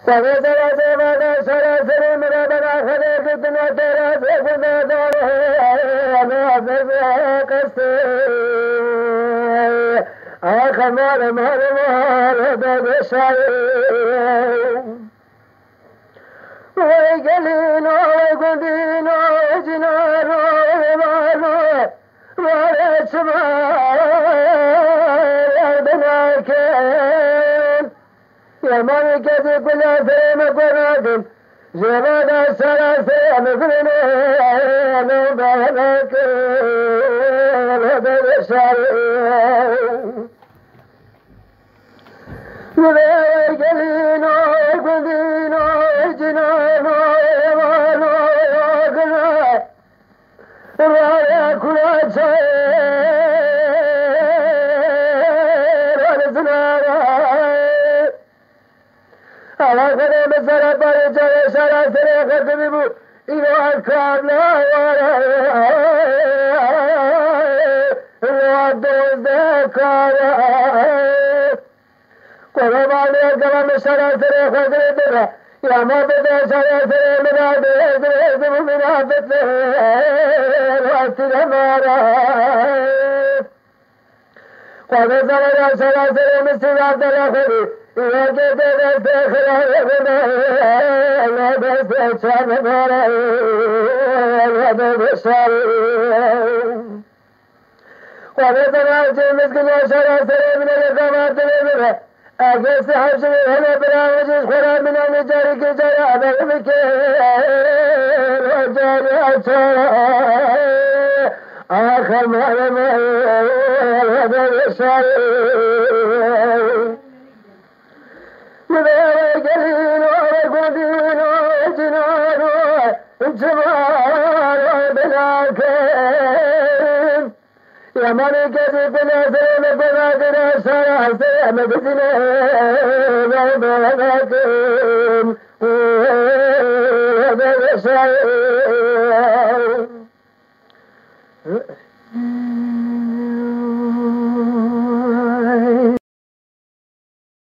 وغزل زمان سلاسل من بنا خلق الدنيا تراس كنا داره نازل قصي آخر مال داد الشايم ويقلين ويقدين ويجنان ويمانو ويشمال يدناكين يا ملكة كل سلام قرادم جباد السلاسل مثلنا نبالك داد الشايم ويقلين ويقدين ويجنان ويمان ويقنا رايا كل شيء ونزنارا على قدم الزرابة جاي سلاسل يخدمه إلى أكبر لا ولا الوضوء ذكرى قربان الكلام السلاسل يخدمه يا ما بدأ سلاسل من هذا يزرد من هذا الوقت المارا قد زرد سلاسل من سلاسل الأخرى وجد الدخل يبنى لا بس شان مارا وبد الشارع قد زرد مسكين سلاسل من الكلمات الأخرى أجلس حشر هنا برامج خرا من النجار كجرا بك وجال أشرا آخر ما هذا الشارع قليل وقدين وجنان وجمال وبلاكين يا ملكة كل سلام قرادنا سلاسل مثلنا نبالكين هذا الشيء